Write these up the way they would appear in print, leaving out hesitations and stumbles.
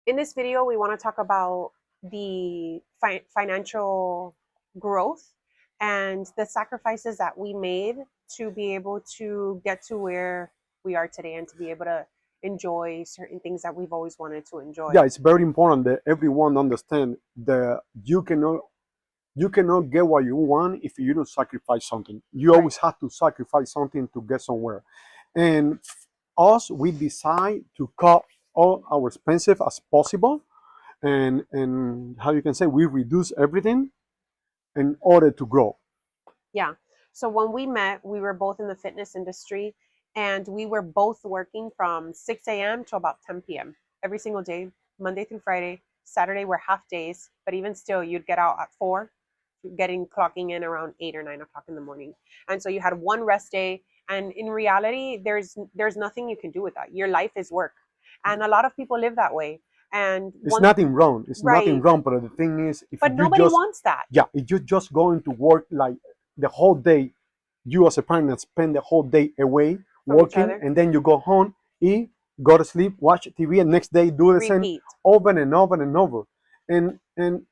In this video, we want to talk about the financial growth and the sacrifices that we made to be able to get to where we are today and to be able to enjoy certain things that we've always wanted to enjoy. Yeah, it's very important that everyone understand that you cannot get what you want if you don't sacrifice something. You Right. always have to sacrifice something to get somewhere. And us, we decide to cut all our expenses as possible, and how you can say we reduce everything in order to grow. Yeah. So when we met, we were both in the fitness industry and we were both working from 6 a.m. to about 10 p.m. every single day, Monday through Friday. Saturday were half days, but even still, you'd get out at 4, getting clocking in around 8 or 9 o'clock in the morning. And so you had one rest day. And in reality, there's nothing you can do with that. Your life is work. And a lot of people live that way. And It's one, nothing wrong. It's nothing right. wrong. But the thing is, if But you nobody just wants that yeah, if you just going to work like the whole day, you as a parent spend the whole day away from each working, other. and then you go home, eat, go to sleep, watch TV, and next day do the same Repeat. over and over and over. And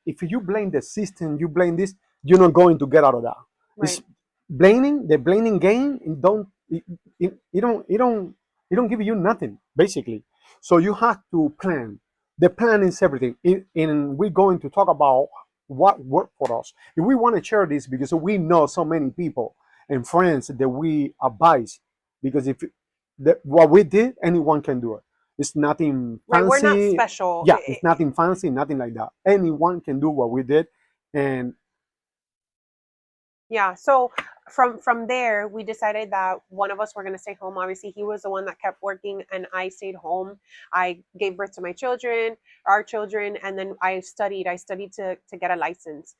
if you blame the system, you blame this, you're not going to get out of that. It's Right. blaming the blaming game. It don't give you nothing basically. So you have to plan. The plan is everything. And we're going to talk about what worked for us. If we want to share this because we know so many people and friends that we advise, because if what we did, anyone can do it. It's nothing Right. We're not fancy. special. Yeah, it's nothing fancy, nothing like that. Anyone can do what we did. And Yeah. So from there, we decided that one of us were going to stay home. Obviously, he was the one that kept working, and I stayed home. I gave birth to my children, our children, and then I studied. I studied to get a license.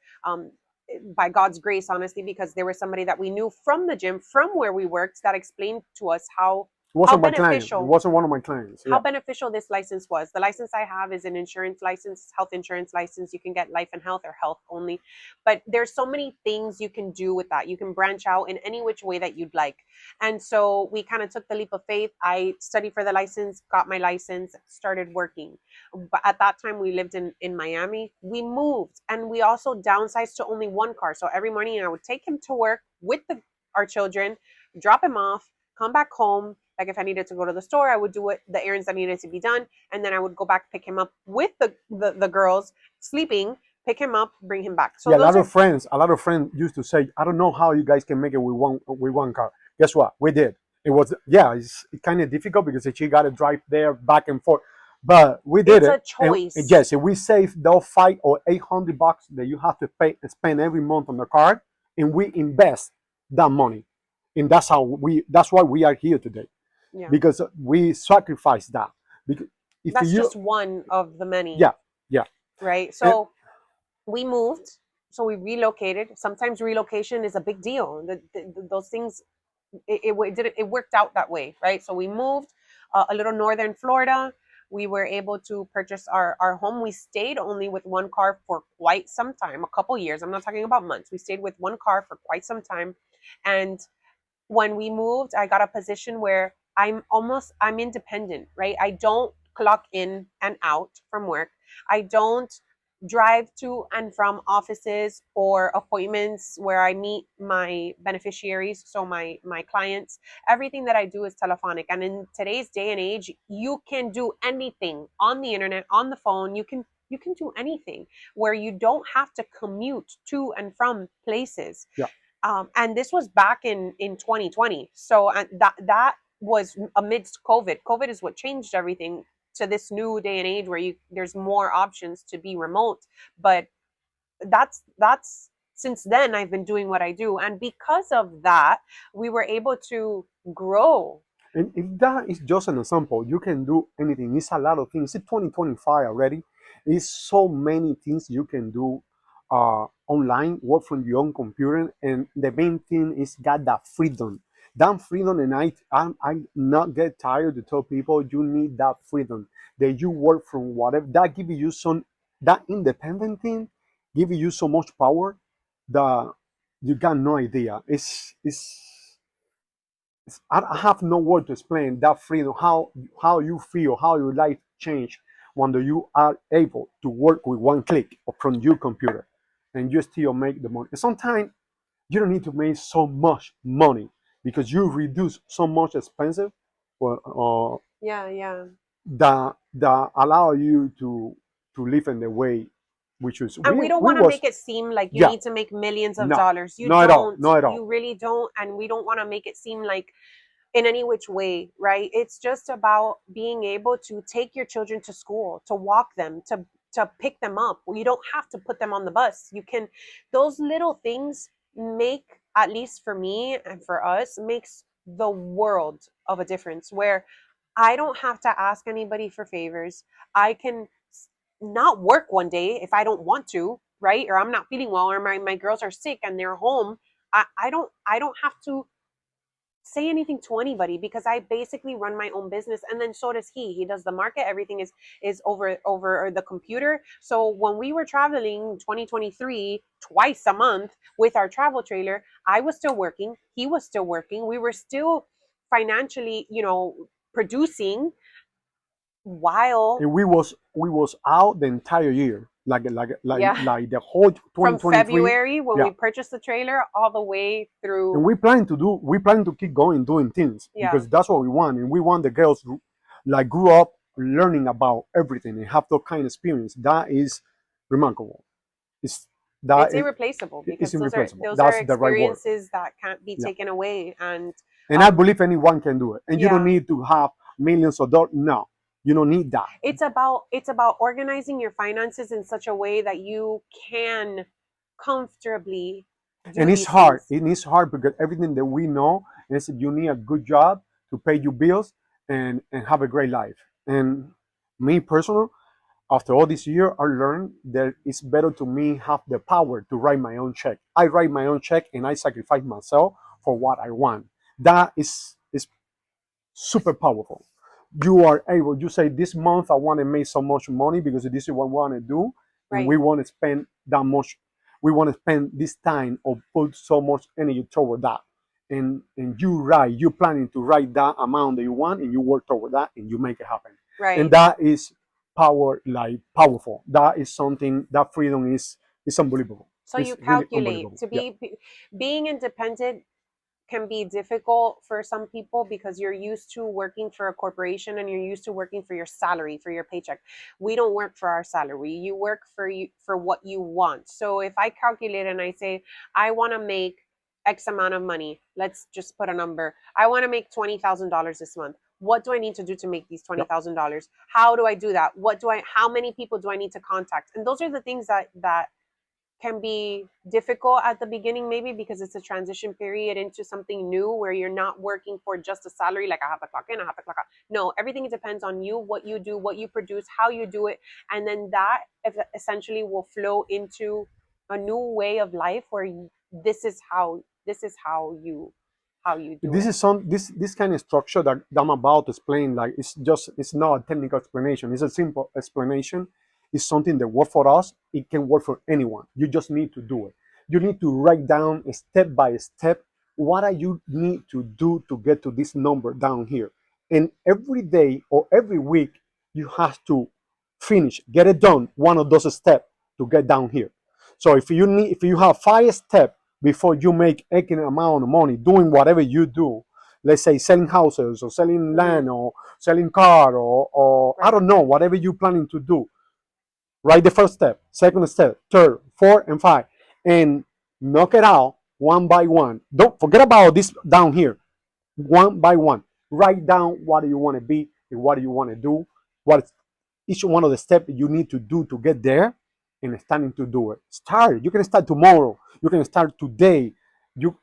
By God's grace, honestly, because there was somebody that we knew from the gym, from where we worked, that explained to us it how wasn't my client. It beneficial wasn't one of my clients. how Yeah. beneficial this license was. The license I have is an insurance license, health insurance license. You can get life and health or health only. But there's so many things you can do with that. You can branch out in any which way that you'd like. And so we kind of took the leap of faith. I studied for the license, got my license, started working. But at that time we lived in Miami. We moved and we also downsized to only one car. So every morning I would take him to work with our children, drop him off, come back home. Like if I needed to go to the store, I would do it, the errands that needed to be done, and then I would go back, pick him up with the girls sleeping, pick him up, bring him back. So Yeah, those are a lot of friends used to say, I don't know how you guys can make it with one car. Guess what? We did. It was, yeah, it's kind of difficult because she got to drive there back and forth. But we did it's it. a And choice. yes, if we save those $500 or $800 that you have to pay and spend every month on the card, and we invest that money. And that's why we are here today. Yeah, Because we sacrifice that. Because if that's you just one of the many, yeah, yeah. right? And So we moved, so we relocated. Sometimes relocation is a big deal. Those things, it worked out that way, right? So we moved a little northern Florida. We were able to purchase our home. We stayed only with one car for quite some time, a couple years. I'm not talking about months. We stayed with one car for quite some time. And when we moved, I got a position where I'm independent, right? I don't clock in and out from work. I don't drive to and from offices or appointments where I meet my beneficiaries, so my clients. Everything that I do is telephonic. And in today's day and age, you can do anything on the internet, on the phone. You can do anything where you don't have to commute to and from places. yeah. And this was back in 2020. So that was amidst COVID. COVID is what changed everything to this new day and age where there's more options to be remote. But that's since then I've been doing what I do, and because of that, we were able to grow. And if that is just an example, you can do anything. It's a lot of things. It's 2025 already. It's so many things you can do online, work from your own computer. And the main thing is got that freedom. That freedom, and I'm not get tired to tell people you need that freedom. That you work from whatever. That give you that independent thing, give you so much power that you got no idea. I have no word to explain that freedom, how you feel, how your life changed when you are able to work with one click from your computer and you still make the money. Sometimes you don't need to make so much money because you reduce so much expensive Yeah, yeah. that allow you to live in the way which is And we don't we want to was make it seem like you yeah need to make millions of no dollars. You not at all don't. not at all You really don't. And we don't want to make it seem like in any which way, right? It's just about being able to take your children to school, to walk them, to pick them up. You don't have to put them on the bus. You can, those little things make, at least for me and for us, makes the world of a difference where I don't have to ask anybody for favors. I can not work one day if I don't want to, right? Or I'm not feeling well, or my girls are sick and they're home. I don't have to say anything to anybody because I basically run my own business, and then so does he. He does the market. Everything is over the computer. So when we were traveling 2023 twice a month with our travel trailer, I was still working. He was still working. We were still financially, producing while, and we was out the entire year yeah, like the whole from 2023. February when Yeah, we purchased the trailer all the way and through. we plan to keep going doing things Yeah, because that's what we want, and we want the girls to like grew up learning about everything and have that kind of experience. That is remarkable. It's that it's is irreplaceable it's because those are irreplaceable. those are That's the right word. experiences that can't be Yeah, taken away. And and I um believe anyone can do it, and you don't yeah, need to have millions of dollars. No, you don't need that. it's about organizing your finances in such a way that you can comfortably do And it's these hard. things. It is hard because everything that we know is that you need a good job to pay your bills and have a great life. And me personally, after all this year, I learned that it's better to me have the power to write my own check. I write my own check and I sacrifice myself for what I want. That is super powerful. You are able, you say, this month I want to make so much money because this is what we want to do, and Right, we want to spend that much, we want to spend this time or put so much energy toward that. And you're planning to write that amount that you want and you work toward that and you make it happen. And right. that is powerful. That is something, that freedom is unbelievable. So It's you really calculate unbelievable. to Yeah. being independent can be difficult for some people because you're used to working for a corporation and you're used to working for your salary, for your paycheck. We don't work for our salary. You work for what you want. So if I calculate and I say I want to make X amount of money, let's just put a number. I want to make $20,000 this month. What do I need to do to make these Yeah. $20,000? How do I do that? How many people do I need to contact? And those are the things that can be difficult at the beginning, maybe because it's a transition period into something new where you're not working for just a salary, like I have to clock in, I have to clock out. No, everything depends on you, what you do, what you produce, how you do it. And then that essentially will flow into a new way of life where this is how you do This it. is this kind of structure that I'm about to explain. Like it's not a technical explanation. It's a simple explanation. It's something that works for us. It can work for anyone. You just need to do it. You need to write down step by step what are you need to do to get to this number down here. And every day or every week you have to get it done one of those steps to get down here. So if you have 5 steps before you make any amount of money doing whatever you do, let's say selling houses or selling Mm-hmm. land or selling car or I Right. don't know, whatever you're planning to do, write the first step, second step, third, fourth, and five, and knock it out one by one. Don't forget about this down here, one by one. Write down what do you want to be and what do you want to do, what each one of the steps you need to do to get there, and starting to do it. Start. You can start tomorrow. You can start today. You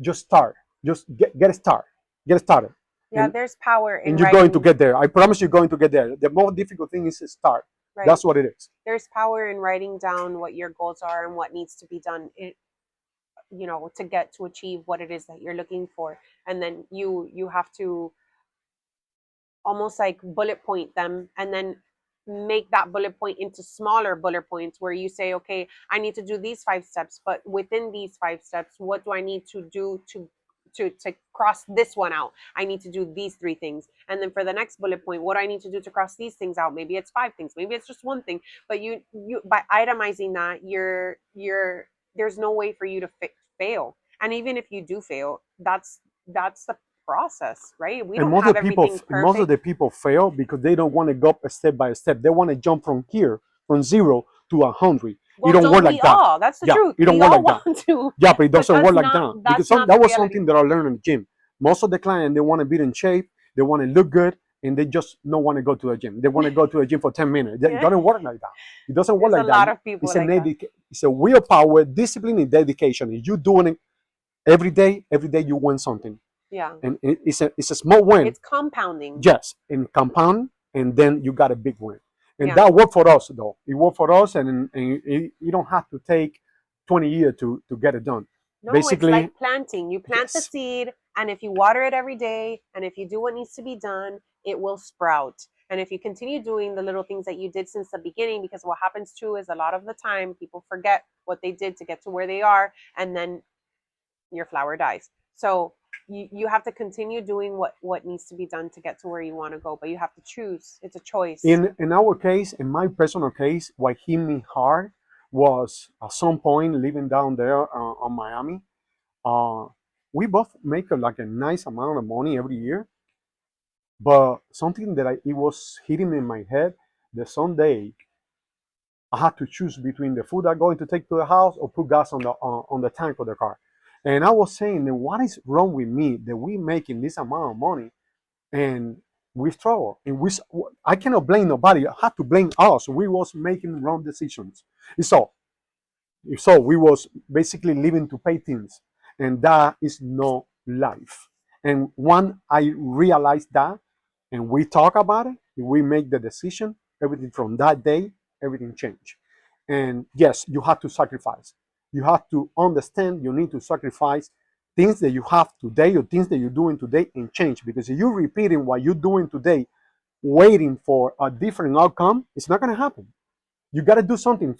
just start. Just get started. Get started. Yeah, And there's power in and you're going to writing. get there. I promise you're going to get there. The most difficult thing is to start. Right. That's what it is. There's power in writing down what your goals are and what needs to be done. To get to achieve what it is that you're looking for, and then you have to almost like bullet point them, and then make that bullet point into smaller bullet points where you say, okay, I need to do these 5 steps, but within these 5 steps, what do I need to do to cross this one out, I need to do these 3 things. And then for the next bullet point, what do I need to do to cross these things out? Maybe it's 5 things, maybe it's just one thing. But you by itemizing that, you're there's no way for you to fail. And even if you do fail, that's the process, right? We And don't have everything most of perfect. the people fail because they don't want to go step by step. They want to jump from here, from 0 to 100. It Well, don't work don't we like that. all? That's the Yeah, truth. it don't We work all like that. want to, Yeah, but it but doesn't work like that because that's not that the was reality. something that I learned in the gym. Most of the clients, they want to be in shape, they want to look good, and they just don't want to go to the gym. They want to go to the gym for 10 minutes. It Yeah, doesn't work like that. It doesn't work there's a like that. lot of people like that. It's a willpower, discipline, and dedication. If you're doing it every day you win something. Yeah, And it's a small win. it's compounding. Yes, in compound, and then you got a big win. And Yeah. that worked for us, though. It worked for us, and you don't have to take 20 years to get it done. No, it's Basically, like planting. You plant the yes. seed, and if you water it every day, and if you do what needs to be done, it will sprout. And if you continue doing the little things that you did since the beginning, because what happens too is a lot of the time people forget what they did to get to where they are, and then your flower dies. So you have to continue doing what needs to be done to get to where you want to go, but you have to choose. It's a choice. In our case, in my personal case, what hit me hard was at some point living down there on Miami. Uh, we both make like a nice amount of money every year, but something that it was hitting in my head that someday I had to choose between the food I'm going to take to the house or put gas on the tank of the car. And I was saying, what is wrong with me that we making this amount of money and we struggle? And I cannot blame nobody. I had to blame us. We was making wrong decisions. So we was basically living to pay things, and that is no life. And when I realized that, and we talk about it, we make the decision, everything from that day, everything changed. And yes, you have to sacrifice. You have to understand you need to sacrifice things that you have today or things that you're doing today and change. Because if you're repeating what you're doing today, waiting for a different outcome, it's not going to happen. You got to do something.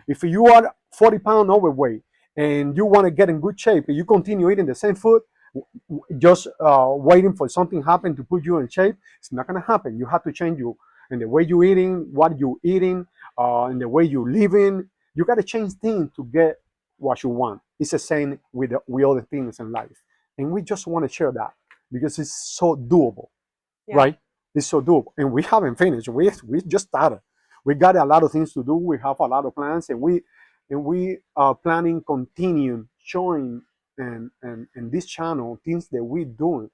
If you are 40 pounds overweight and you want to get in good shape, and you continue eating the same food, just waiting for something happen to put you in shape, it's not going to happen. You have to change you in the way you're eating, what you're eating, in the way you're living. You got to change things to get what you want. It's the same with other things in life, and we just want to share that because it's so doable, Yeah. right? It's so doable, and we haven't finished. We just started. We got a lot of things to do. We have a lot of plans, and we are planning continue showing and this channel things that we're doing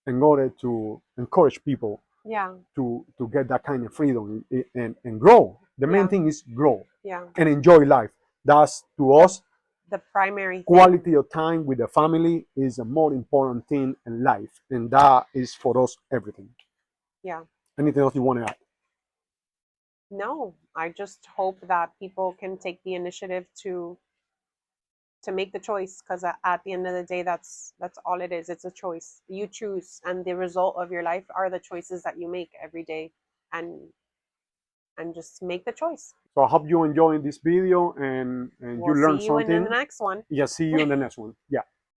in order to encourage people Yeah. to get that kind of freedom and grow. The main Yeah. thing is grow Yeah. and enjoy life. That's to us The primary thing. quality of time with the family is a more important thing in life, and that is for us everything. Yeah. Anything else you want to add? No, I just hope that people can take the initiative to make the choice, because at the end of the day, that's all it is. It's a choice. You choose, and the result of your life are the choices that you make every day, and just make the choice. So I hope you enjoying this video and you We'll learned see you in the something. next one. Yeah, see you in the next one. Yeah.